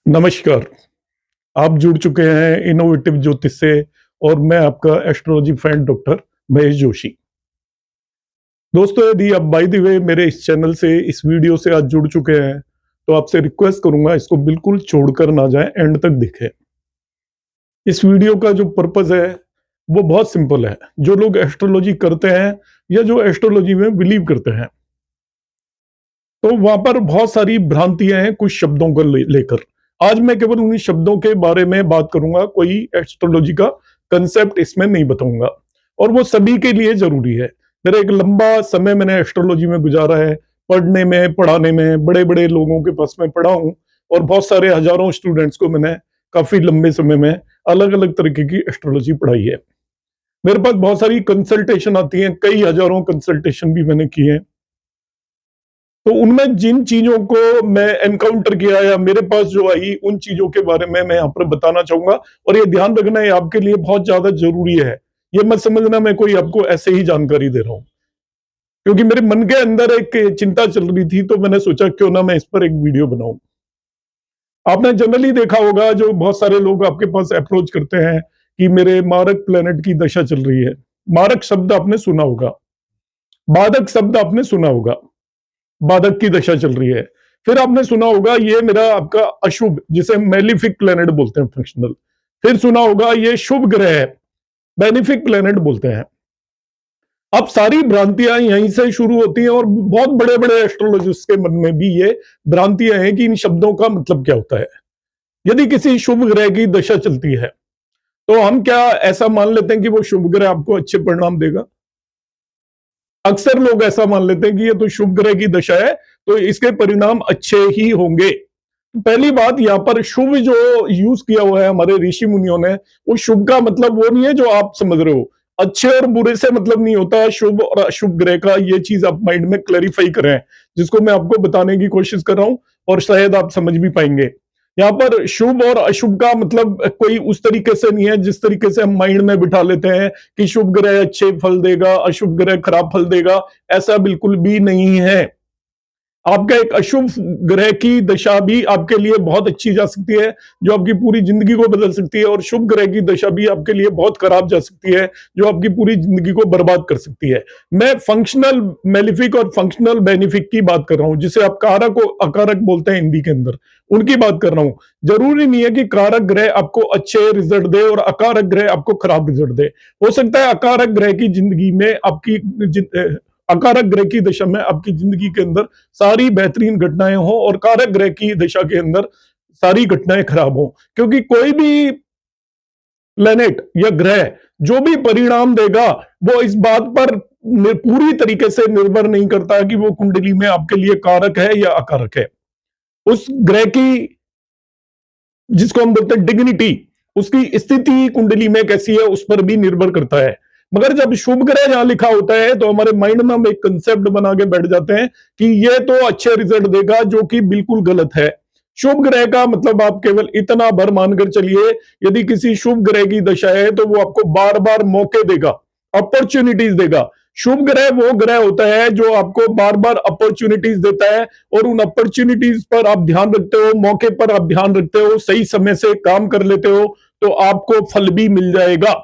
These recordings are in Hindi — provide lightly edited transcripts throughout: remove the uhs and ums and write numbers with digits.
नमस्कार। आप जुड़ चुके हैं इनोवेटिव ज्योतिष से और मैं आपका astrology friend doctor Mahesh Joshi. दोस्तों, यदि आप बाय द वे मेरे इस चैनल से इस वीडियो से आज जुड़ चुके हैं तो आपसे रिक्वेस्ट करूंगा इसको बिल्कुल छोड़कर ना जाएं, एंड तक देखें। इस वीडियो का जो पर्पस है वो बहुत सिंपल है। जो लोग एस्ट्रोलॉजी करते हैं या जो एस्ट्रोलॉजी में बिलीव करते हैं तो वहां पर बहुत सारी भ्रांतियां हैं कुछ शब्दों को लेकर। आज मैं केवल उन्हीं शब्दों के बारे में बात करूंगा, कोई एस्ट्रोलॉजी का कंसेप्ट इसमें नहीं बताऊंगा, और वो सभी के लिए जरूरी है। मेरा एक लंबा समय मैंने एस्ट्रोलॉजी में गुजारा है, पढ़ने में, पढ़ाने में, बड़े बड़े लोगों के पास में पढ़ा हूं और बहुत सारे हजारों स्टूडेंट्स को मैंने काफी लंबे समय में अलग अलग तरीके की एस्ट्रोलॉजी पढ़ाई है। मेरे पास बहुत सारी कंसल्टेशन आती हैं, कई हजारों कंसल्टेशन भी मैंने किए हैं। तो उनमें जिन चीजों को मैं एनकाउंटर किया या मेरे पास जो आई उन चीजों के बारे में मैं यहाँ पर बताना चाहूंगा, और ये ध्यान रखना है आपके लिए बहुत ज्यादा जरूरी है। ये मत समझना मैं कोई आपको ऐसे ही जानकारी दे रहा हूँ, क्योंकि मेरे मन के अंदर एक चिंता चल रही थी तो मैंने सोचा क्यों ना मैं इस पर एक वीडियो बनाऊं। आपने जनरली देखा होगा, जो बहुत सारे लोग आपके पास अप्रोच करते हैं कि मेरे मारक प्लेनेट की दशा चल रही है। मारक शब्द आपने सुना होगा, बाधक शब्द आपने सुना होगा, बाधक की दशा चल रही है। फिर आपने सुना होगा ये मेरा आपका अशुभ, जिसे मेलिफिक प्लेनेट बोलते हैं, फंक्शनल। फिर सुना होगा ये शुभ ग्रह है, बेनिफिक प्लेनेट बोलते हैं। अब सारी भ्रांतियां यहीं से शुरू होती हैं, और बहुत बड़े बड़े एस्ट्रोलॉजिस्ट के मन में भी ये भ्रांतियां हैं कि इन शब्दों का मतलब क्या होता है। यदि किसी शुभ ग्रह की दशा चलती है तो हम क्या ऐसा मान लेते हैं कि वो शुभ ग्रह आपको अच्छे परिणाम देगा? अक्सर लोग ऐसा मान लेते हैं कि ये तो शुभ ग्रह की दशा है तो इसके परिणाम अच्छे ही होंगे। पहली बात, यहाँ पर शुभ जो यूज किया हुआ है हमारे ऋषि मुनियों ने, वो शुभ का मतलब वो नहीं है जो आप समझ रहे हो। अच्छे और बुरे से मतलब नहीं होता शुभ और अशुभ ग्रह का। ये चीज आप माइंड में क्लैरिफाई करें, जिसको मैं आपको बताने की कोशिश कर रहा हूं और शायद आप समझ भी पाएंगे। यहाँ पर शुभ और अशुभ का मतलब कोई उस तरीके से नहीं है जिस तरीके से हम माइंड में बिठा लेते हैं कि शुभ ग्रह अच्छे फल देगा, अशुभ ग्रह खराब फल देगा। ऐसा बिल्कुल भी नहीं है। आपका एक अशुभ ग्रह की दशा भी आपके लिए बहुत अच्छी जा सकती है, जो आपकी पूरी जिंदगी को बदल सकती है, और शुभ ग्रह की दशा भी आपके लिए बहुत खराब जा सकती है, जो आपकी पूरी जिंदगी को बर्बाद कर सकती है। मैं फंक्शनल मेलिफिक और फंक्शनल बेनिफिक की बात कर रहा हूं, जिसे आप कारक और अकारक बोलते हैं हिंदी के अंदर, उनकी बात कर रहा हूं। जरूरी नहीं है कि कारक ग्रह आपको अच्छे रिजल्ट दे और अकारक ग्रह आपको खराब रिजल्ट दे। हो सकता है अकारक ग्रह की जिंदगी में आपकी अकारक ग्रह की दशा में आपकी जिंदगी के अंदर सारी बेहतरीन घटनाएं हो और कारक ग्रह की दिशा के अंदर सारी घटनाएं खराब हो। क्योंकि कोई भी प्लेनेट या ग्रह जो भी परिणाम देगा वो इस बात पर पूरी तरीके से निर्भर नहीं करता कि वो कुंडली में आपके लिए कारक है या अकारक है। उस ग्रह की, जिसको हम बोलते हैं डिग्निटी, उसकी स्थिति कुंडली में कैसी है उस पर भी निर्भर करता है। मगर जब शुभ ग्रह जहां लिखा होता है तो हमारे माइंड में हम एक कंसेप्ट बना के बैठ जाते हैं कि ये तो अच्छे रिजल्ट देगा, जो कि बिल्कुल गलत है। शुभ ग्रह का मतलब आप केवल इतना भर मानकर चलिए, यदि किसी शुभ ग्रह की दशा है तो वो आपको बार बार मौके देगा, अपॉर्चुनिटीज देगा। शुभ ग्रह वो ग्रह होता है जो आपको बार बार अपॉर्चुनिटीज देता है, और उन अपॉर्चुनिटीज पर आप ध्यान रखते हो, मौके पर आप ध्यान रखते हो, सही समय से काम कर लेते हो तो आपको फल भी मिल जाएगा।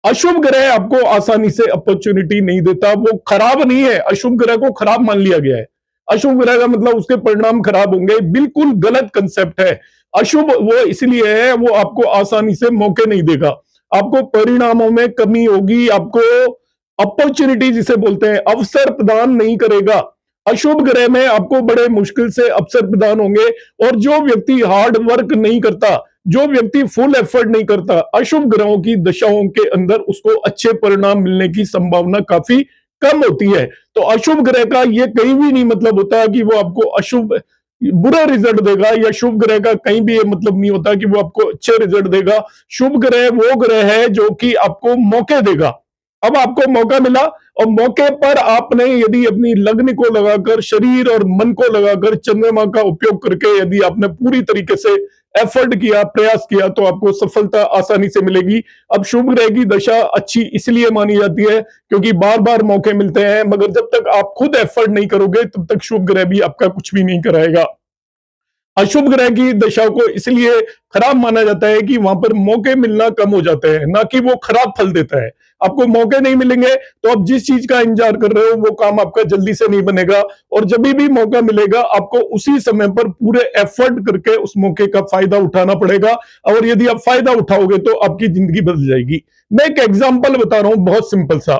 अशुभ ग्रह आपको आसानी से अपॉर्चुनिटी नहीं देता। वो खराब नहीं है, अशुभ ग्रह को खराब मान लिया गया है। अशुभ ग्रह का मतलब उसके परिणाम खराब होंगे, बिल्कुल गलत कंसेप्ट है। अशुभ वो इसलिए है, वो आपको आसानी से मौके नहीं देगा, आपको परिणामों में कमी होगी, आपको अपॉर्चुनिटी जिसे बोलते हैं अवसर प्रदान नहीं करेगा। अशुभ ग्रह में आपको बड़े मुश्किल से अवसर प्रदान होंगे, और जो व्यक्ति हार्ड वर्क नहीं करता, जो व्यक्ति फुल एफर्ट नहीं करता, अशुभ ग्रहों की दशाओं के अंदर उसको अच्छे परिणाम मिलने की संभावना काफी कम होती है। तो अशुभ ग्रह का ये कहीं भी नहीं मतलब होता कि वो आपको अशुभ बुरा रिजल्ट देगा, या शुभ ग्रह का कहीं भी ये मतलब नहीं होता कि वो आपको अच्छे रिजल्ट देगा। शुभ ग्रह वो ग्रह है जो कि आपको मौके देगा। अब आपको मौका मिला, और मौके पर आपने यदि अपनी लग्न को लगाकर, शरीर और मन को लगाकर, चंद्रमा का उपयोग करके यदि आपने पूरी तरीके से एफर्ट किया, प्रयास किया, तो आपको सफलता आसानी से मिलेगी। अब शुभ ग्रह की दशा अच्छी इसलिए मानी जाती है क्योंकि बार बार मौके मिलते हैं, मगर जब तक आप खुद एफर्ट नहीं करोगे तब तक शुभ ग्रह भी आपका कुछ भी नहीं कराएगा। अशुभ ग्रह की दशा को इसलिए खराब माना जाता है कि वहां पर मौके मिलना कम हो जाते हैं, ना कि वो खराब फल देता है। आपको मौके नहीं मिलेंगे तो आप जिस चीज का इंतजार कर रहे हो वो काम आपका जल्दी से नहीं बनेगा, और जब भी मौका मिलेगा आपको उसी समय पर पूरे एफर्ट करके उस मौके का फायदा उठाना पड़ेगा, और यदि आप फायदा उठाओगे तो आपकी जिंदगी बदल जाएगी। मैं एक एग्जाम्पल बता रहा हूं बहुत सिंपल सा।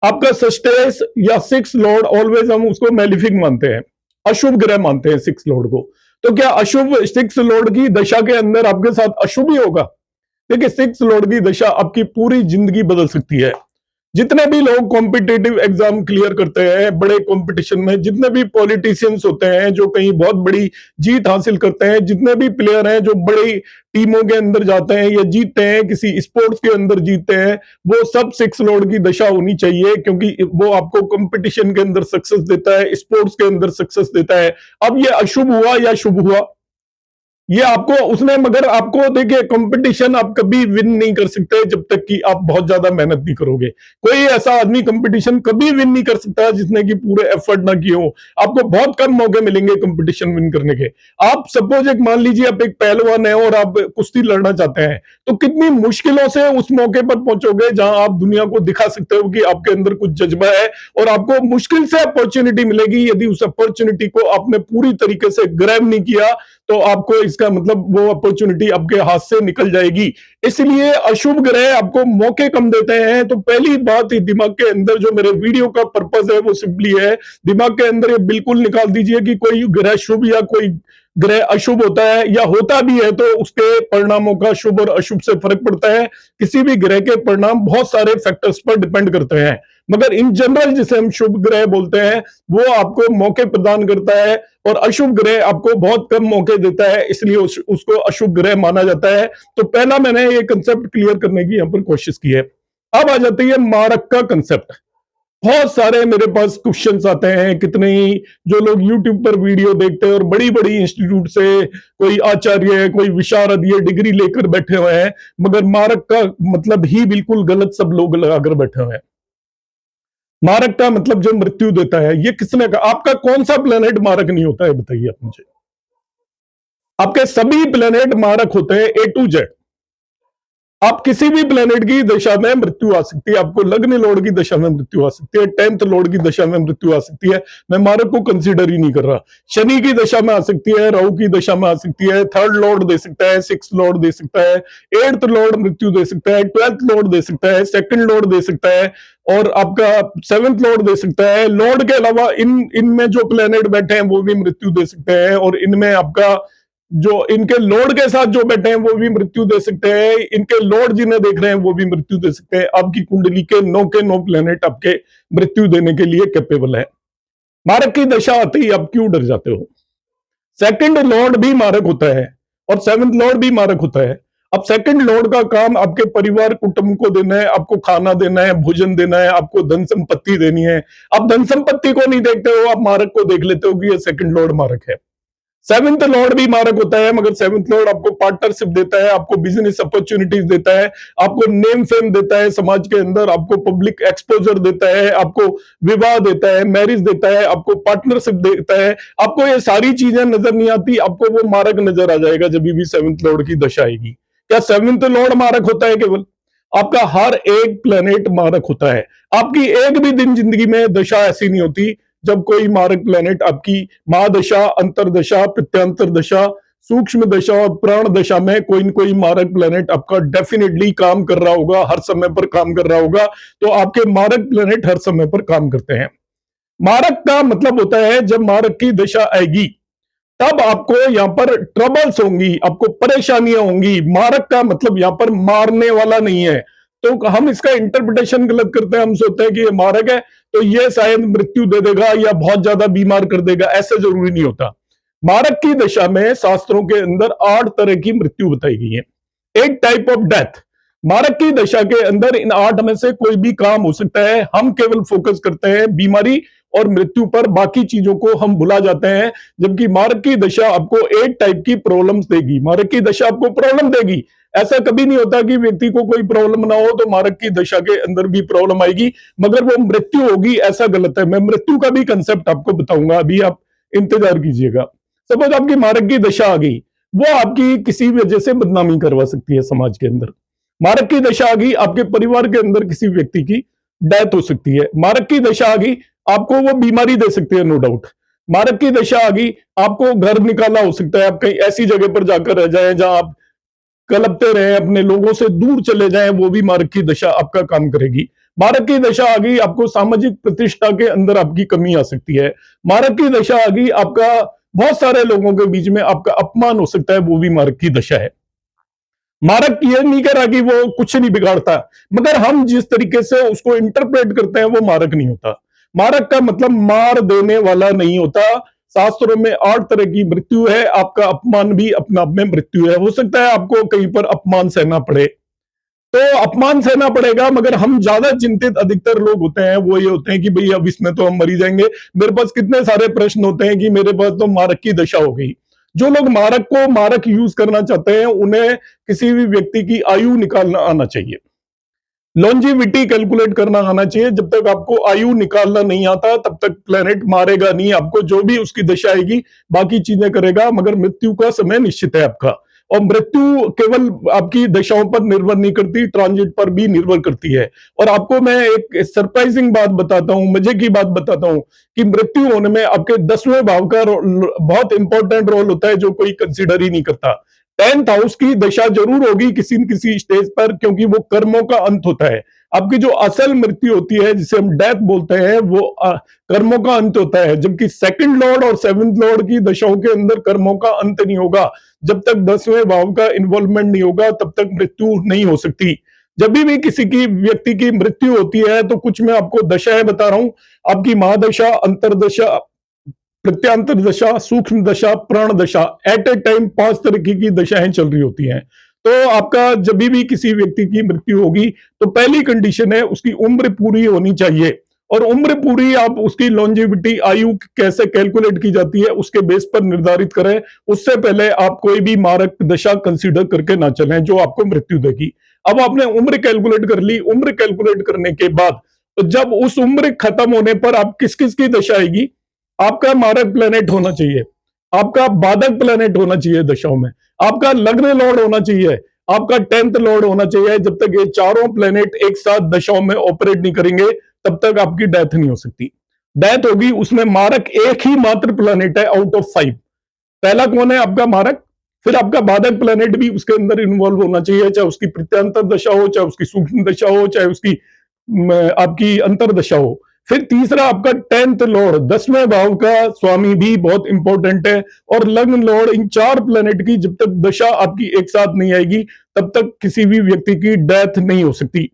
आपका सस्टेस या सिक्स लॉर्ड, ऑलवेज हम उसको मेलिफिक मानते हैं, अशुभ ग्रह मानते हैं सिक्स लॉर्ड को। तो क्या अशुभ सिक्स लॉर्ड की दशा के अंदर आपके साथ अशुभ ही होगा? देखिए, सिक्स लॉर्ड की दशा आपकी पूरी जिंदगी बदल सकती है। जितने भी लोग कॉम्पिटिटिव एग्जाम क्लियर करते हैं बड़े कंपटीशन में, जितने भी पॉलिटिशियंस होते हैं जो कहीं बहुत बड़ी जीत हासिल करते हैं, जितने भी प्लेयर हैं जो बड़ी टीमों के अंदर जाते हैं या जीतते हैं, किसी स्पोर्ट्स के अंदर जीतते हैं, वो सब सिक्स लॉर्ड की दशा होनी चाहिए, क्योंकि वो आपको कंपटीशन के अंदर सक्सेस देता है, स्पोर्ट्स के अंदर सक्सेस देता है। अब ये अशुभ हुआ या शुभ हुआ, ये आपको उसने, मगर आपको देखिए, कंपटीशन आप कभी विन नहीं कर सकते जब तक कि आप बहुत ज्यादा मेहनत नहीं करोगे। कोई ऐसा आदमी कंपटीशन कभी विन नहीं कर सकता जिसने कि पूरे एफर्ट ना किए हो। आपको बहुत कम मौके मिलेंगे कंपटीशन विन करने के। आप सपोज एक मान लीजिए आप एक पहलवान है और आप कुश्ती लड़ना चाहते हैं, तो कितनी मुश्किलों से उस मौके पर पहुंचोगे जहां आप दुनिया को दिखा सकते हो कि आपके अंदर कुछ जज्बा है, और आपको मुश्किल से अपॉर्चुनिटी मिलेगी। यदि उस अपॉर्चुनिटी को आपने पूरी तरीके से ग्रैब नहीं किया तो आपको इसका मतलब वो अपॉर्चुनिटी आपके हाथ से निकल जाएगी। इसलिए अशुभ ग्रह आपको मौके कम देते हैं। तो पहली बात, दिमाग के अंदर जो मेरे वीडियो का पर्पस है वो सिंपली है, दिमाग के अंदर ये बिल्कुल निकाल दीजिए कि कोई ग्रह शुभ या कोई ग्रह अशुभ होता है, या होता भी है तो उसके परिणामों का शुभ और अशुभ से फर्क पड़ता है। किसी भी ग्रह के परिणाम बहुत सारे फैक्टर्स पर डिपेंड करते हैं, मगर इन जनरल जिसे हम शुभ ग्रह बोलते हैं वो आपको मौके प्रदान करता है, और अशुभ ग्रह आपको बहुत कम मौके देता है, इसलिए उसको अशुभ ग्रह माना जाता है। तो पहला मैंने ये कंसेप्ट क्लियर करने की यहां पर कोशिश की है। अब आ जाती है मारक का कंसेप्ट। बहुत सारे मेरे पास क्वेश्चंस आते हैं, कितने ही जो लोग यूट्यूब पर वीडियो देखते हैं और बड़ी बड़ी इंस्टीट्यूट से कोई आचार्य है, कोई विशारद, ये डिग्री लेकर बैठे हुए हैं, मगर मारक का मतलब ही बिल्कुल गलत सब लोग लगाकर बैठे हुए हैं। मारक का मतलब जो मृत्यु देता है, ये किसने कहा? आपका कौन सा प्लेनेट मारक नहीं होता है, बताइए आप मुझे। आपके सभी प्लेनेट मारक होते हैं, ए टू जेड। आप किसी भी प्लेनेट की दशा में मृत्यु आ सकती है, आपको लग्न लॉर्ड की दशा में मृत्यु आ सकती है, 10th लॉर्ड की दशा में मृत्यु आ सकती है, मैं मारक को कंसीडर ही नहीं कर रहा। शनि की दशा में आ सकती है, राहु की दशा में आ सकती है, 3rd लॉर्ड दे सकता है, 6th लॉर्ड दे सकता है, 8th लॉर्ड मृत्यु दे सकता है, 12th लॉर्ड दे सकता है, 2nd लॉर्ड दे सकता है, और आपका 7th लॉर्ड दे सकता है। लॉर्ड के अलावा इनमें जो प्लेनेट बैठे हैं वो भी मृत्यु दे सकते हैं, और इनमें आपका जो इनके लॉर्ड के साथ जो बैठे हैं वो भी मृत्यु दे सकते हैं, इनके लॉर्ड जिन्हें देख रहे हैं वो भी मृत्यु दे सकते हैं। आपकी कुंडली के 9 प्लेनेट आपके मृत्यु देने के लिए कैपेबल है। मारक की दशा आते ही आप क्यों डर जाते हो? 2nd लॉर्ड भी मारक होता है और 7th लॉर्ड भी मारक होता है। अब 2nd लॉर्ड का काम आपके परिवार कुटुंब को देना है, आपको खाना देना है, भोजन देना है, आपको धन संपत्ति देनी है। आप धन संपत्ति को नहीं देखते हो, आप मारक को देख लेते हो कि ये 2nd लॉर्ड मारक है। 7th लॉर्ड भी मारक होता है, मगर 7th लॉर्ड आपको पार्टनरशिप देता है, आपको बिजनेस अपॉर्चुनिटीज देता है, आपको नेम फेम देता है समाज के अंदर, आपको पब्लिक एक्सपोजर देता है, आपको विवाह देता है, मैरिज देता है, आपको पार्टनरशिप देता है। आपको ये सारी चीजें नजर नहीं आती, आपको वो मारक नजर आ जाएगा जब भी 7th लॉर्ड की दशा आएगी। क्या 7th लॉर्ड मारक होता है केवल? आपका हर एक प्लेनेट मारक होता है। आपकी एक भी दिन जिंदगी में दशा ऐसी नहीं होती जब कोई मारक प्लेनेट आपकी महादशा, अंतरदशा, प्रत्यांतर दशा, सूक्ष्म दशा और प्राण दशा में कोई न कोई मारक प्लेनेट आपका डेफिनेटली काम कर रहा होगा, हर समय पर काम कर रहा होगा। तो आपके मारक प्लेनेट हर समय पर काम करते हैं। मारक का मतलब होता है जब मारक की दशा आएगी तब आपको यहाँ पर ट्रबल्स होंगी, आपको परेशानियां होंगी। मारक का मतलब यहाँ पर मारने वाला नहीं है, तो हम इसका इंटरप्रिटेशन गलत करते हैं। हम सोचते हैं कि ये मारक है तो ये शायद मृत्यु दे देगा या बहुत ज्यादा बीमार कर देगा, ऐसा जरूरी नहीं होता। मारक की दशा में शास्त्रों के अंदर 8 तरह की मृत्यु बताई गई है, 8 टाइप ऑफ डेथ। मारक की दशा के अंदर इन 8 में से कोई भी काम हो सकता है। हम केवल फोकस करते हैं बीमारी और मृत्यु पर, बाकी चीजों को हम भुला जाते हैं। जबकि मारक की दशा आपको 8 टाइप की प्रॉब्लम्स देगी। मारक की दशा आपको प्रॉब्लम देगी। ऐसा कभी नहीं होता कि व्यक्ति को कोई प्रॉब्लम ना हो तो मारक की दशा के अंदर भी प्रॉब्लम आएगी, मगर वो मृत्यु होगी, ऐसा गलत है। मैं मृत्यु का भी कंसेप्ट आपको बताऊंगा, अभी आप इंतजार कीजिएगा। सपोज आपकी मारक की दशा आ गई, वो आपकी किसी वजह से बदनामी करवा सकती है समाज के अंदर। मारक की दशा आ गई, आपके परिवार के अंदर किसी व्यक्ति की डेथ हो सकती है। मारक की दशा आ गई, आपको वो बीमारी दे सकती है, नो डाउट। मारक की दशा आ गई, आपको घर निकालना हो सकता है, आप कहीं ऐसी जगह पर जाकर रह जाए जहां आप कलपते रहे, अपने लोगों से दूर चले जाएं, वो भी मारक की दशा आपका काम करेगी। मारक की दशा आ गई, आपको सामाजिक प्रतिष्ठा के अंदर आपकी कमी आ सकती है। मारक की दशा आ गई, आपका बहुत सारे लोगों के बीच में आपका अपमान हो सकता है, वो भी मारक की दशा है। मारक ये नहीं कह रहा कि वो कुछ नहीं बिगाड़ता, मगर हम जिस तरीके से उसको इंटरप्रेट करते हैं वो मारक नहीं होता। मारक का मतलब मार देने वाला नहीं होता। शास्त्रों में 8 तरह की मृत्यु है, आपका अपमान भी अपना आप में मृत्यु है। हो सकता है आपको कहीं पर अपमान सहना पड़े, तो अपमान सहना पड़ेगा, मगर हम ज्यादा चिंतित अधिकतर लोग होते हैं वो ये होते हैं कि भाई अब इसमें तो हम मरी जाएंगे। मेरे पास कितने सारे प्रश्न होते हैं कि मेरे पास तो मारक की दशा हो गई। जो लोग मारक को मारक यूज करना चाहते हैं, उन्हें किसी भी व्यक्ति की आयु निकालना आना चाहिए, लॉन्जिविटी कैलकुलेट करना आना चाहिए। जब तक आपको आयु निकालना नहीं आता तब तक प्लेनेट मारेगा नहीं आपको, जो भी उसकी दशा आएगी बाकी चीजें करेगा, मगर मृत्यु का समय निश्चित है आपका। और मृत्यु केवल आपकी दशाओं पर निर्भर नहीं करती, ट्रांजिट पर भी निर्भर करती है। और आपको मैं एक सरप्राइजिंग बात बताता हूं, मजे की बात बताता हूं, कि मृत्यु होने में आपके 10वें भाव का बहुत इंपॉर्टेंट रोल होता है, जो कोई कंसिडर ही नहीं करता। 10th हाउस की दशा जरूर होगी किसी न किसी स्टेज पर, क्योंकि वो कर्मों का अंत होता है। आपकी जो असल मृत्यु होती है, जिसे हम डेथ बोलते हैं, वो कर्मों का अंत होता है। जबकि सेकंड लॉर्ड और 7th लॉर्ड की दशाओं के अंदर कर्मों का अंत नहीं होगा। जब तक 10वें भाव का इन्वॉल्वमेंट नहीं होगा तब तक मृत्यु नहीं हो सकती। जब भी किसी की व्यक्ति की मृत्यु होती है तो कुछ मैं आपको दशाएं बता रहा हूं, आपकी महादशा, अंतरदशा, प्रत्यांतर दशा, सूक्ष्म दशा, प्राण दशा, एट ए टाइम 5 तरीके की दशाएं चल रही होती हैं। तो आपका जब भी किसी व्यक्ति की मृत्यु होगी तो पहली कंडीशन है उसकी उम्र पूरी होनी चाहिए। और उम्र पूरी आप उसकी लॉन्जिविटी, आयु कैसे कैलकुलेट की जाती है उसके बेस पर निर्धारित करें। उससे पहले आप कोई भी मारक दशा कंसीडर करके ना चलें जो आपको मृत्यु देगी। अब आपने उम्र कैलकुलेट कर ली, उम्र कैलकुलेट करने के बाद जब उस उम्र खत्म होने पर आप किस किस की दशा आएगी, आपका मारक प्लेनेट होना चाहिए, आपका बाधक प्लेनेट होना चाहिए दशाओं में, आपका लग्न लॉर्ड होना चाहिए, आपका 10th लॉर्ड होना चाहिए। जब तक ये चारों प्लेनेट एक साथ दशाओं में ऑपरेट नहीं करेंगे तब तक आपकी डेथ नहीं हो सकती। डेथ होगी उसमें मारक एक ही मात्र प्लेनेट है आउट ऑफ 5। पहला कौन है? आपका मारक। फिर आपका बाधक प्लेनेट भी उसके अंदर इन्वॉल्व होना चाहिए, चाहे उसकी प्रत्यांतर दशा हो, चाहे उसकी सूक्ष्म दशा हो, चाहे उसकी आपकी अंतरदशा हो। फिर तीसरा आपका 10th लॉर्ड, 10वें भाव का स्वामी भी बहुत इंपॉर्टेंट है। और लग्न लॉर्ड, इन 4 प्लेनेट की जब तक दशा आपकी एक साथ नहीं आएगी तब तक किसी भी व्यक्ति की डेथ नहीं हो सकती।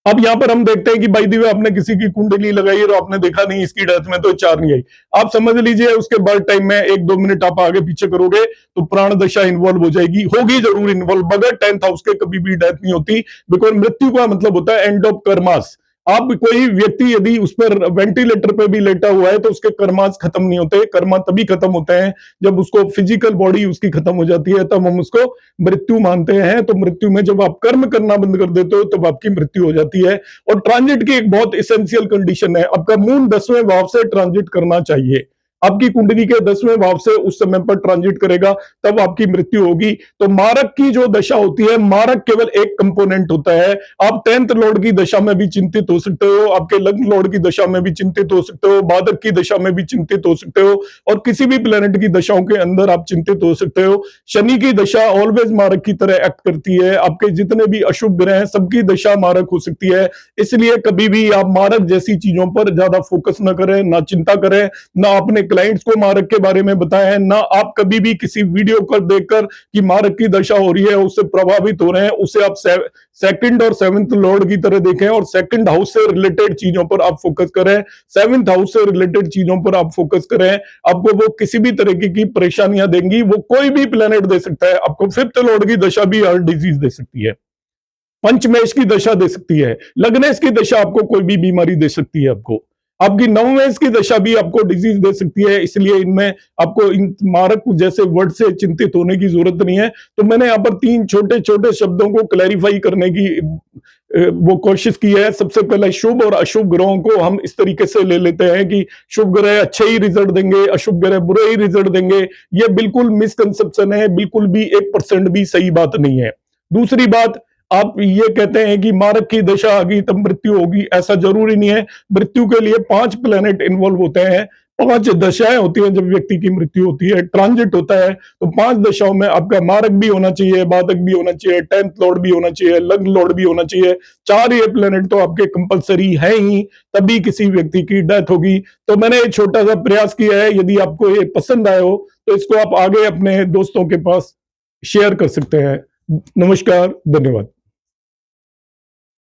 अब यहां पर हम देखते हैं कि भाई दी आपने किसी की कुंडली लगाई और आपने देखा नहीं इसकी डेथ में तो 4 नहीं आई, आप समझ लीजिए उसके बर्थ टाइम में 1-2 मिनट आप आगे पीछे करोगे तो प्राण दशा इन्वॉल्व हो जाएगी, होगी जरूर इन्वॉल्व, मगर 10th हाउस के कभी भी डेथ नहीं होती। बिकॉज मृत्यु का मतलब होता है एंड ऑफ कर्मास। आप कोई व्यक्ति यदि उस पर वेंटिलेटर पे भी लेटा हुआ है तो उसके कर्मास खत्म नहीं होते। कर्मा तभी खत्म होते हैं जब उसको फिजिकल बॉडी उसकी खत्म हो जाती है, तब हम उसको मृत्यु मानते हैं। तो मृत्यु में जब आप कर्म करना बंद कर देते हो तब आपकी मृत्यु हो जाती है। और ट्रांजिट की एक बहुत इसेंशियल कंडीशन है, आपका मून 10वें भाव से ट्रांजिट करना चाहिए। आपकी कुंडली के 10वें भाव से उस समय पर ट्रांजिट करेगा तब आपकी मृत्यु होगी। तो मारक की जो दशा होती है, मारक केवल एक कंपोनेंट होता है। आप 10th लॉर्ड की दशा में भी चिंतित हो सकते हो, आपके लग्न लॉर्ड की दशा में भी चिंतित हो सकते हो, बाधक की दशा में भी चिंतित हो सकते हो, और किसी भी प्लेनेट की दशाओं के अंदर आप चिंतित हो सकते हो। शनि की दशा ऑलवेज मारक की तरह एक्ट करती है। आपके जितने भी अशुभ ग्रह हैं सबकी दशा मारक हो सकती है। इसलिए कभी भी आप मारक जैसी चीजों पर ज्यादा फोकस ना करें, ना चिंता करें, ना अपने क्लाइंट्स को मारक के बारे में बताएं, ना आप कभी भी किसी वीडियो को देखकर कि मारक की दशा हो रही है उससे प्रभावित हो रहे हैं, उसे आप सेकंड और 7th लॉर्ड की तरह देखें और सेकंड हाउस से रिलेटेड चीजों पर आप फोकस करें, 7th हाउस से रिलेटेड चीजों पर आप फोकस करें। आपको वो किसी भी तरीके की परेशानियां देंगी, वो कोई भी प्लेनेट दे सकता है। आपको 5th लॉर्ड की दशा भी हार्ट डिजीज दे सकती है, पंचमेश की दशा दे सकती है, लग्नेश की दशा आपको कोई भी बीमारी दे सकती है, आपकी नवमेश की दशा भी आपको डिजीज दे सकती है। इसलिए इनमें आपको इन मारक जैसे वर्ड से चिंतित होने की जरूरत नहीं है। तो मैंने यहाँ पर 3 छोटे छोटे शब्दों को क्लैरिफाई करने की वो कोशिश की है। सबसे पहले शुभ और अशुभ ग्रहों को हम इस तरीके से ले लेते हैं कि शुभ ग्रह अच्छे ही रिजल्ट देंगे, अशुभ ग्रह बुरे ही रिजल्ट देंगे। ये बिल्कुल मिसकंसेप्शन है, बिल्कुल भी 1% भी सही बात नहीं है। दूसरी बात, आप ये कहते हैं कि मारक की दशा आ गई तब मृत्यु होगी, ऐसा जरूरी नहीं है। मृत्यु के लिए 5 प्लैनेट इन्वॉल्व होते हैं, 5 दशाएं होती हैं जब व्यक्ति की मृत्यु होती है, ट्रांजिट होता है। तो 5 दशाओं में आपका मारक भी होना चाहिए, बाधक भी होना चाहिए, 10th लॉर्ड भी होना चाहिए, लग्न लॉर्ड भी होना चाहिए। 4 ये प्लैनेट तो आपके कंपलसरी है ही, तभी किसी व्यक्ति की डेथ होगी। तो मैंने एक छोटा सा प्रयास किया है, यदि आपको ये पसंद आए हो तो इसको आप आगे अपने दोस्तों के पास शेयर कर सकते हैं। नमस्कार, धन्यवाद।